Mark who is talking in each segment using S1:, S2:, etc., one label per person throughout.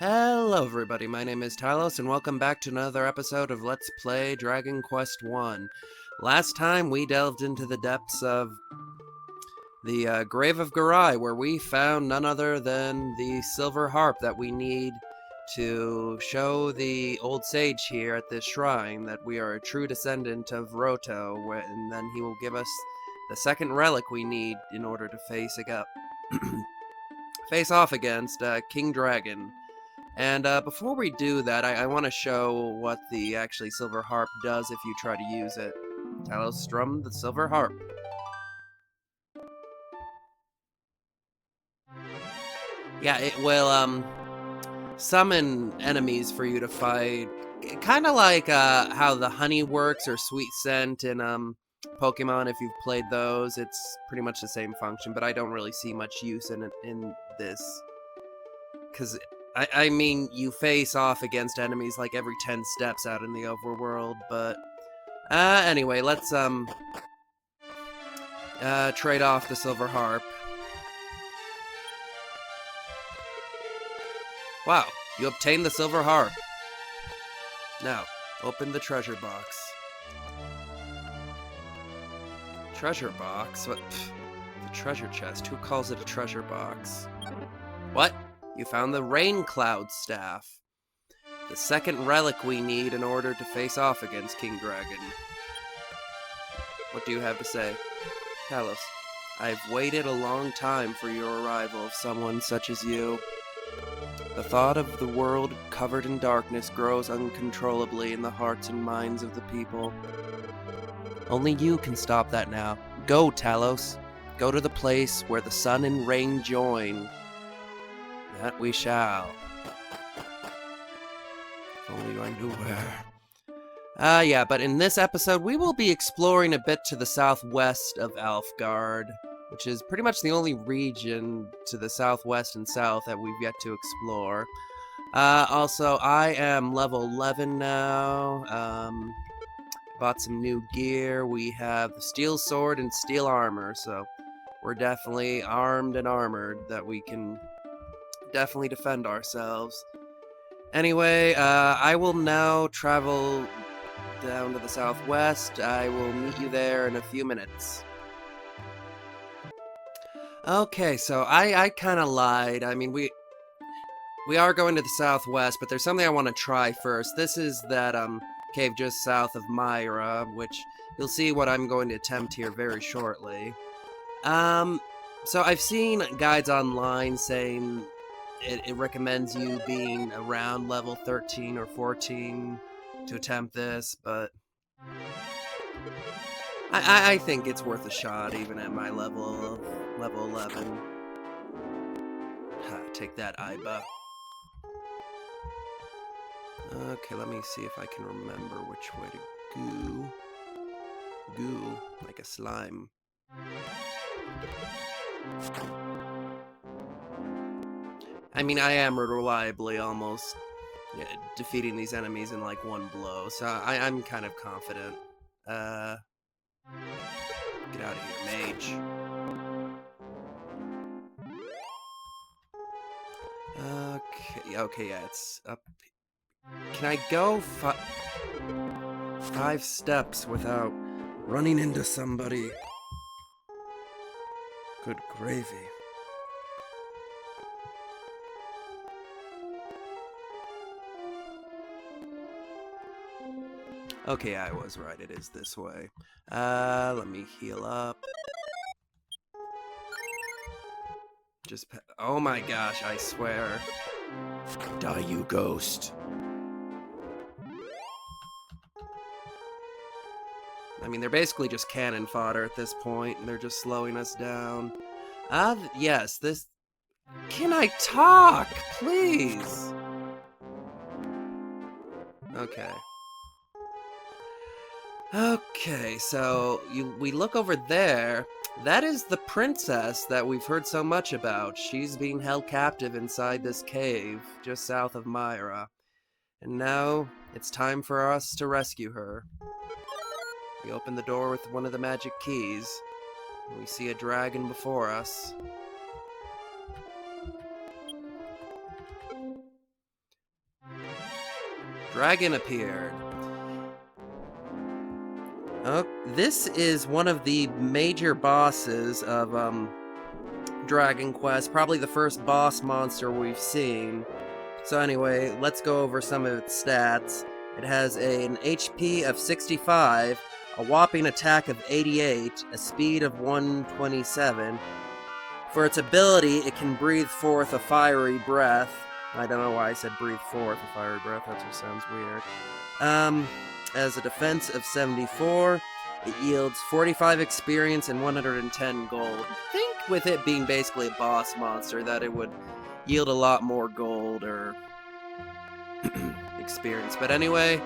S1: Hello everybody, my name is Tylos and welcome back to another episode of Let's Play Dragon Quest I. Last time we delved into the depths of the Grave of Garai, where we found none other than the silver harp that we need to show the old sage here at this shrine that we are a true descendant of Roto, and then he will give us the second relic we need in order to face off against King Dragon. And before we do that, I want to show what the actually silver harp does if you try to use it. Talos, strum the silver harp. Yeah, it will summon enemies for you to fight. Kind of like how the honey works or sweet scent in Pokemon. If you've played those, it's pretty much the same function. But I don't really see much use in it in this, because I mean, you face off against enemies like every 10 steps out in the overworld, but anyway, let's trade off the silver harp. Wow, you obtained the silver harp. Now, open the treasure box. Treasure box? What? Pfft, the treasure chest. Who calls it a treasure box? What? You found the Rain Cloud Staff. The second relic we need in order to face off against King Dragon. What do you have to say? Talos, I've waited a long time for your arrival of someone such as you. The thought of the world covered in darkness grows uncontrollably in the hearts and minds of the people. Only you can stop that now. Go, Talos. Go to the place where the sun and rain join. That we shall. If only I knew where. Yeah, but in this episode, we will be exploring a bit to the southwest of Alfegard, which is pretty much the only region to the southwest and south that we've yet to explore. Also, I am level 11 now. Bought some new gear. We have the steel sword and steel armor, so we're definitely armed and armored that we can definitely defend ourselves. Anyway, I will now travel down to the southwest. I will meet you there in a few minutes. Okay, so I kind of lied. I mean, we are going to the southwest, but there's something I want to try first. This is that cave just south of Myra, which you'll see what I'm going to attempt here very shortly. So I've seen guides online saying it recommends you being around level 13 or 14 to attempt this, but I think it's worth a shot even at my level 11. Take that, Iba. Okay, let me see if I can remember which way to goo like a slime. I mean, I am reliably almost defeating these enemies in like one blow, so I'm kind of confident. Get out of here, mage. Okay, yeah, it's up. Can I go 5 steps without running into somebody? Good gravy. Okay, I was right. It is this way. Let me heal up. Oh my gosh, I swear. Die, you ghost. I mean, they're basically just cannon fodder at this point, and they're just slowing us down. Yes, this... Can I talk, please? Okay. Okay, so we look over there. That is the princess that we've heard so much about. She's being held captive inside this cave just south of Myra. And now it's time for us to rescue her. We open the door with one of the magic keys. And we see a dragon before us. Dragon appeared. Oh, this is one of the major bosses of Dragon Quest, probably the first boss monster we've seen. So anyway, let's go over some of its stats. It has an HP of 65, a whopping attack of 88, a speed of 127. For its ability, it can breathe forth a fiery breath. I don't know why I said breathe forth a fiery breath, that just sounds weird. As a defense of 74, it yields 45 experience and 110 gold. I think with it being basically a boss monster that it would yield a lot more gold or experience. But anyway,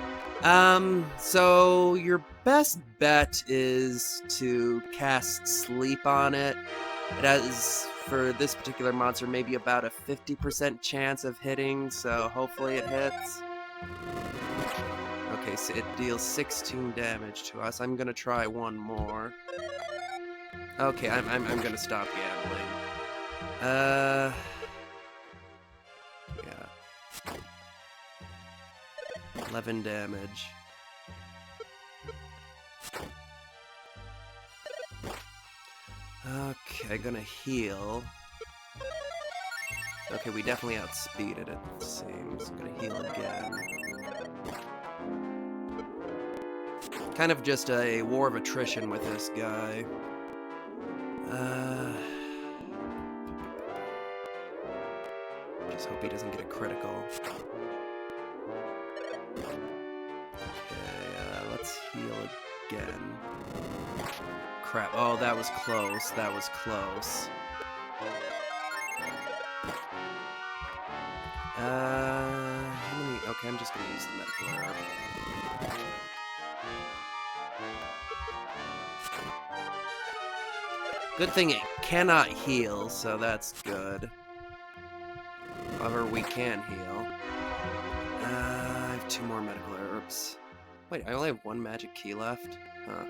S1: so your best bet is to cast Sleep on it. It has, for this particular monster, maybe about a 50% chance of hitting, so hopefully it hits. Okay, so it deals 16 damage to us. I'm gonna try one more. Okay, I'm gonna stop gambling. Yeah. 11 damage. Okay, gonna heal. Okay, we definitely outspeeded it seems. I'm gonna heal again. Kind of just a war of attrition with this guy. Just hope he doesn't get a critical. Okay, let's heal again. Crap. Oh, that was close. That was close. How many? Okay, I'm just gonna use the medical herb. Good thing it cannot heal, so that's good. However, we can heal. I have 2 more medical herbs. Wait, I only have 1 magic key left? Huh.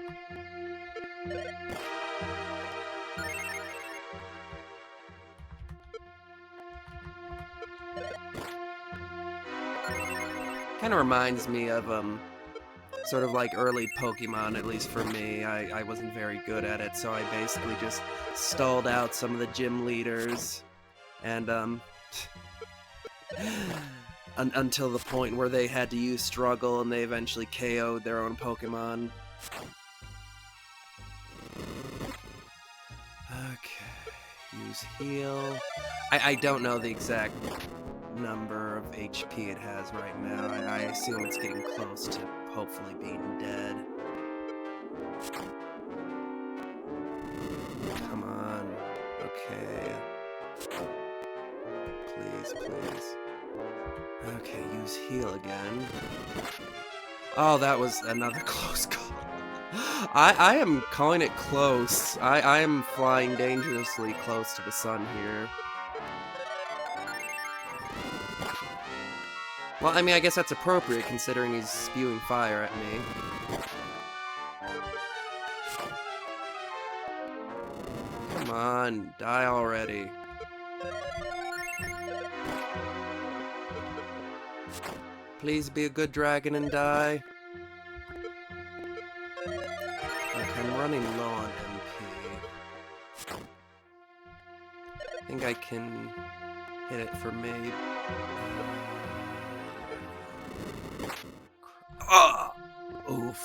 S1: Kind of reminds me of, sort of like early Pokemon, at least for me. I wasn't very good at it, so I basically just stalled out some of the gym leaders, and, until the point where they had to use Struggle, and they eventually KO'd their own Pokemon. Okay, use heal. I don't know the exact number of HP it has right now. I assume it's getting close to hopefully being dead. Come on. Okay. Please, please. Okay, use heal again. Oh, that was another close call. I am calling it close. I am flying dangerously close to the sun here. Well, I mean, I guess that's appropriate considering he's spewing fire at me. Come on, die already. Please be a good dragon and die. Okay, I'm running low on MP. I think I can hit it for maybe... Ah! Oof.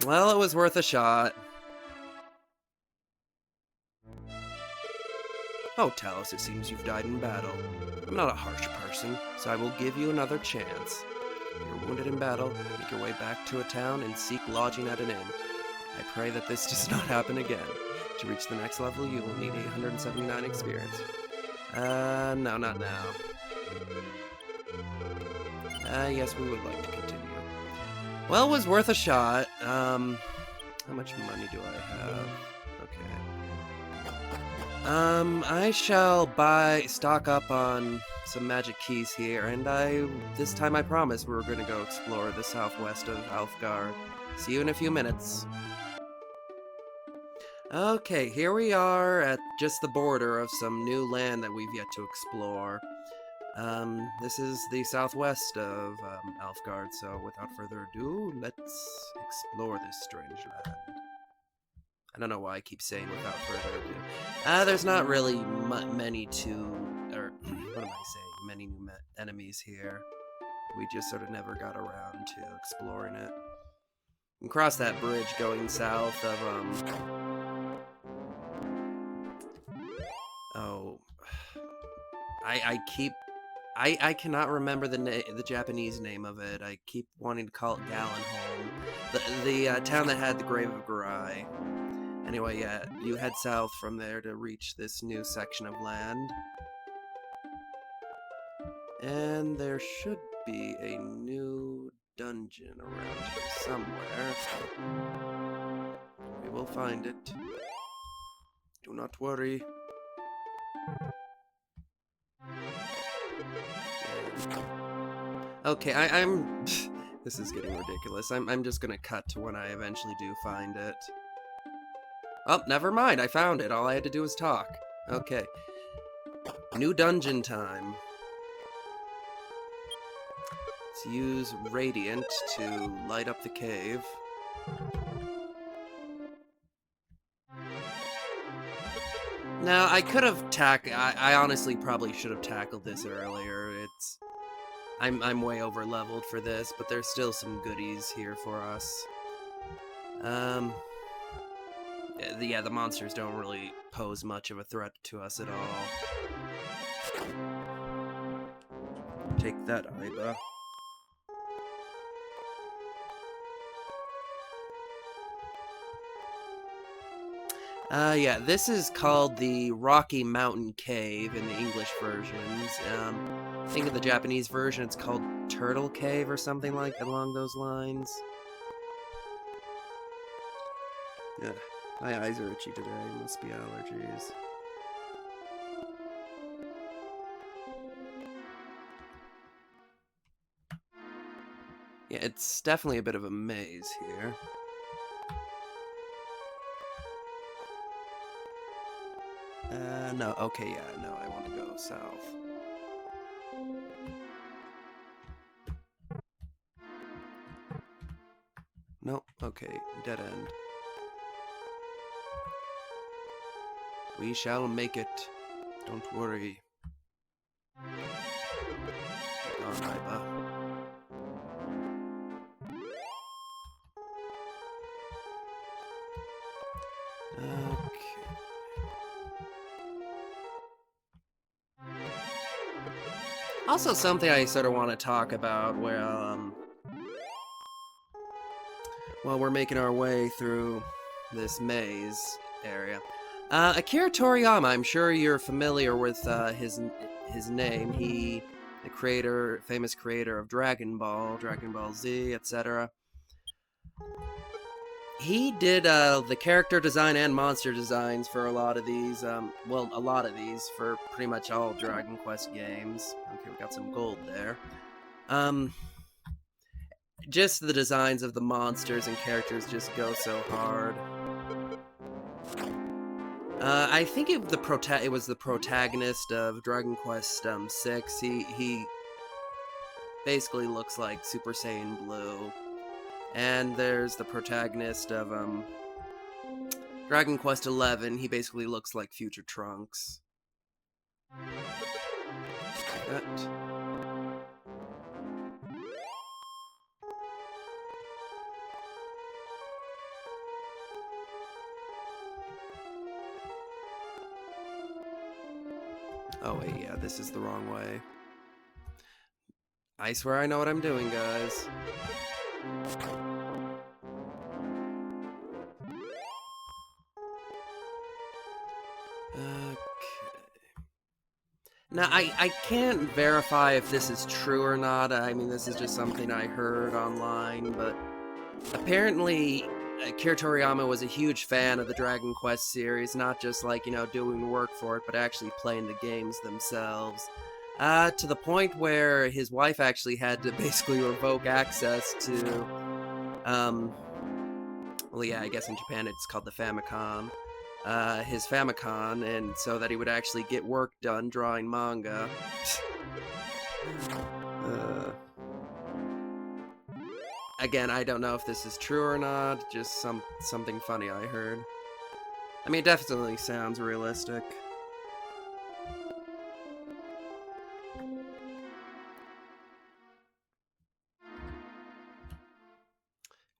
S1: Well, it was worth a shot. Oh, Talos, it seems you've died in battle. I'm not a harsh person, so I will give you another chance. You're wounded in battle, make your way back to a town and seek lodging at an inn. I pray that this does not happen again. To reach the next level, you will need 879 experience. No, not now. Yes, we would like to continue. Well, it was worth a shot. How much money do I have? Okay. I shall stock up on some magic keys here, and this time I promise we're gonna go explore the southwest of Alfegard. See you in a few minutes. Okay, here we are at just the border of some new land that we've yet to explore. This is the southwest of Alfegard, so without further ado, let's explore this strange land. I don't know why I keep saying without further ado. There's not really many or what am I saying? Many new enemies here. We just sort of never got around to exploring it. You can cross that bridge going south of, oh, I cannot remember the Japanese name of it. I keep wanting to call it Galenholm. The town that had the Grave of Garai. Anyway, yeah, you head south from there to reach this new section of land. And there should be a new dungeon around here somewhere. We will find it. Do not worry. Okay, I'm... This is getting ridiculous. I'm just gonna cut to when I eventually do find it. Oh, never mind, I found it. All I had to do was talk. Okay. New dungeon time. Let's use Radiant to light up the cave. Now, I could have I honestly probably should have tackled this earlier. I'm way over leveled for this, but there's still some goodies here for us. Yeah, the monsters don't really pose much of a threat to us at all. Take that, Iba. Yeah, this is called the Rocky Mountain Cave in the English versions. I think in the Japanese version it's called Turtle Cave or something like along those lines. Yeah, my eyes are itchy today. Must be allergies. Yeah, it's definitely a bit of a maze here. No, okay, yeah, no, I want to go south. No, okay, dead end. We shall make it. Don't worry. Get on, Iba. Okay. Also, something I sort of want to talk about while we're making our way through this maze area. Akira Toriyama, I'm sure you're familiar with his name. The famous creator of Dragon Ball Z, etc. He did the character design and monster designs for a lot of these, for pretty much all Dragon Quest games. Okay, we got some gold there. Just the designs of the monsters and characters just go so hard. I think it was the protagonist of Dragon Quest 6. He basically looks like Super Saiyan Blue. And there's the protagonist of Dragon Quest 11. He basically looks like Future Trunks. Like that. Oh wait, yeah, this is the wrong way. I swear I know what I'm doing, guys. Okay. Now, I can't verify if this is true or not. I mean, this is just something I heard online, but apparently Akira Toriyama was a huge fan of the Dragon Quest series, not just like, doing work for it, but actually playing the games themselves. To the point where his wife actually had to basically revoke access to, well, yeah, I guess in Japan it's called the Famicom. his Famicom, and so that he would actually get work done drawing manga. Again, I don't know if this is true or not, just something funny I heard. I mean, it definitely sounds realistic.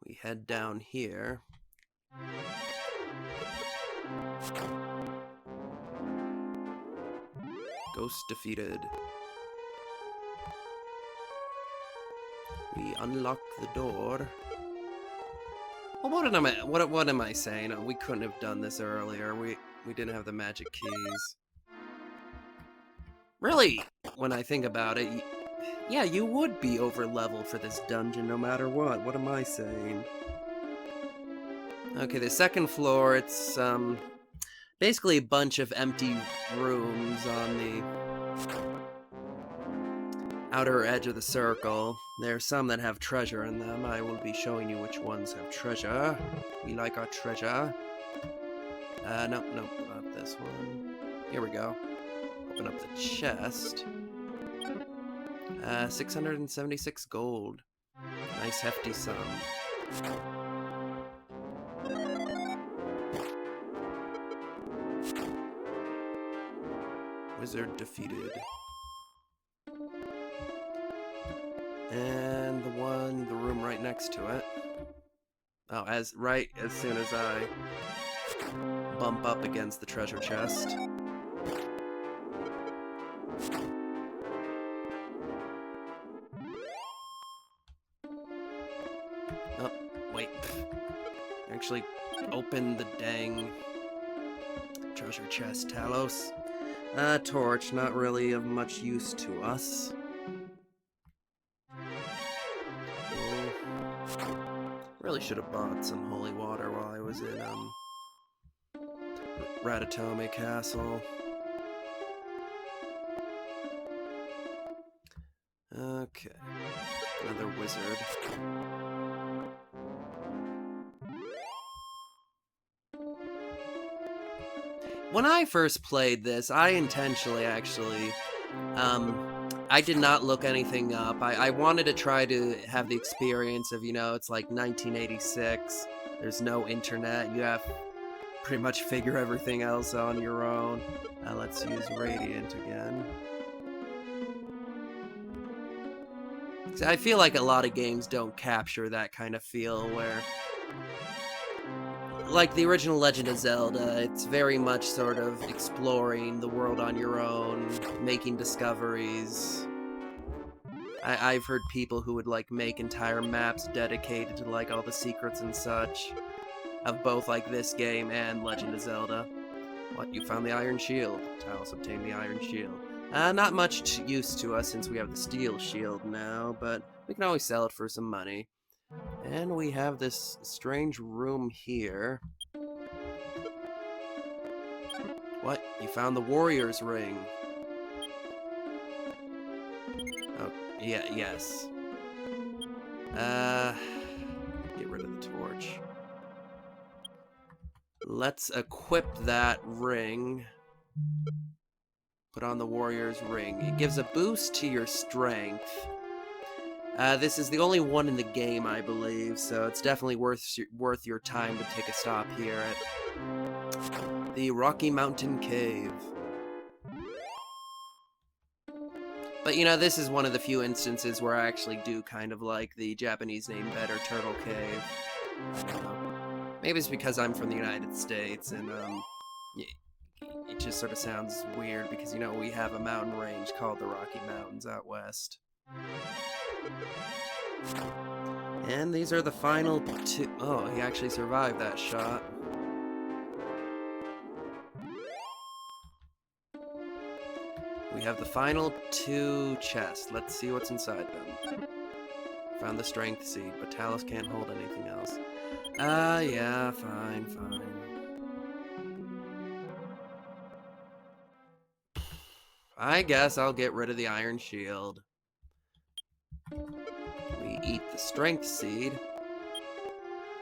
S1: We head down here. Ghost defeated. We unlock the door. Well, what am I saying? Oh, we couldn't have done this earlier. We didn't have the magic keys. Really, when I think about it, yeah, you would be over level for this dungeon no matter what. What am I saying? Okay, the second floor, it's basically a bunch of empty rooms on the outer edge of the circle. There are some that have treasure in them. I will be showing you which ones have treasure. We like our treasure. Nope, not this one. Here we go. Open up the chest. 676 gold. Nice hefty sum. Wizard defeated. And the room right next to it. Oh, as soon as I bump up against the treasure chest. Oh, wait. Actually, open the dang treasure chest, Talos. Torch, not really of much use to us. Really should have bought some holy water while I was in, Ratatome Castle. Okay. Another wizard. When I first played this, I intentionally actually, I did not look anything up. I wanted to try to have the experience of, you know, it's like 1986. There's no internet. You have to pretty much figure everything else on your own. Let's use Radiant again. I feel like a lot of games don't capture that kind of feel where, like the original Legend of Zelda, it's very much sort of exploring the world on your own, making discoveries. I've heard people who would like make entire maps dedicated to like all the secrets and such of both like this game and Legend of Zelda. What, you found the Iron Shield? Talos obtained the Iron Shield. Not much use to us since we have the Steel Shield now, but we can always sell it for some money. And we have this strange room here. What? You found the Warrior's Ring. Oh, yeah, yes. Get rid of the torch. Let's equip that ring. Put on the Warrior's Ring. It gives a boost to your strength. This is the only one in the game, I believe, so it's definitely worth your time to take a stop here at the Rocky Mountain Cave. But, you know, this is one of the few instances where I actually do kind of like the Japanese name better, Turtle Cave. Maybe it's because I'm from the United States, and, it just sort of sounds weird because, you know, we have a mountain range called the Rocky Mountains out west. And these are the final two. Oh, he actually survived that shot. We have the final two chests. Let's see what's inside them. Found the strength seed, but Talos can't hold anything else. Yeah, fine. I guess I'll get rid of the Iron Shield. We eat the strength seed.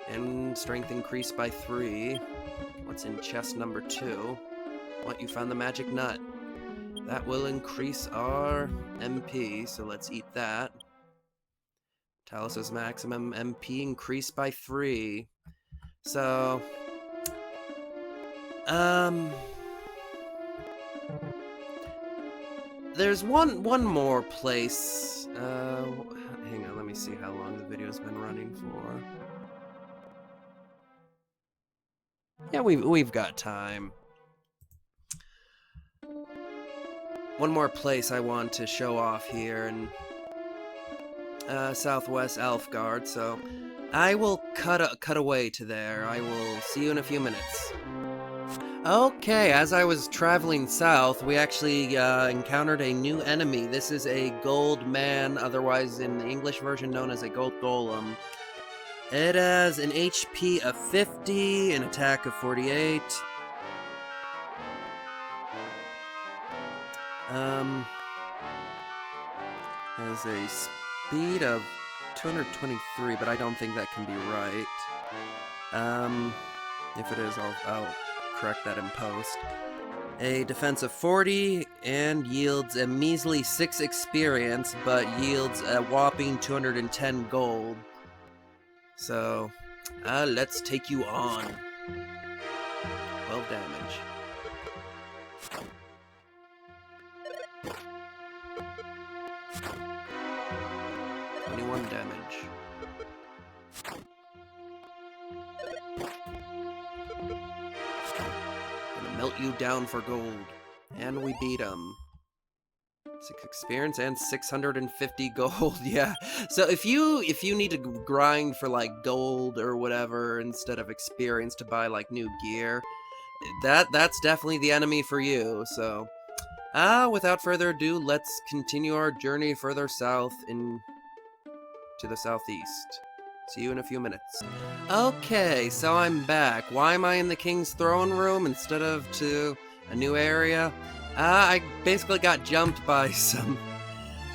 S1: And strength increased by 3. What's in chest number 2? What, you found the magic nut. That will increase our MP, so let's eat that. Talos' maximum MP increased by 3. So, there's one more place. Hang on, let me see how long the video's been running for. Yeah, we've got time. One more place I want to show off here in Southwest Alfegard, so I will cut away to there. I will see you in a few minutes. Okay, as I was traveling south, we actually encountered a new enemy. This is a gold man, otherwise in the English version known as a gold golem. It has an HP of 50, an attack of 48. Has a speed of 223, but I don't think that can be right. If it is, I'll correct that in post. A defense of 40, and yields a measly 6 experience, but yields a whopping 210 gold. So, let's take you on. 12 damage. Damage. Gonna melt you down for gold. And we beat him. 6 experience and 650 gold, yeah. So if you need to grind for like gold or whatever instead of experience to buy like new gear, that's definitely the enemy for you, so without further ado, let's continue our journey further south to the southeast. See you in a few minutes. Okay, so I'm back. Why am I in the king's throne room instead of to a new area? I basically got jumped by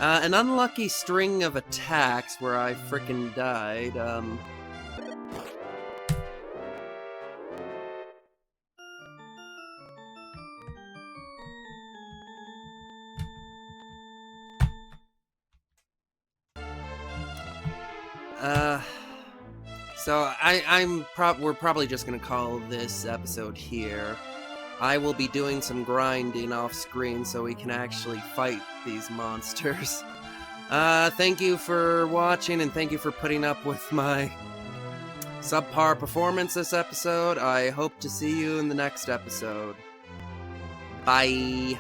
S1: an unlucky string of attacks where I frickin' died. So we're probably just gonna call this episode here. I will be doing some grinding off screen so we can actually fight these monsters. Thank you for watching, and thank you for putting up with my subpar performance this episode. I hope to see you in the next episode. Bye.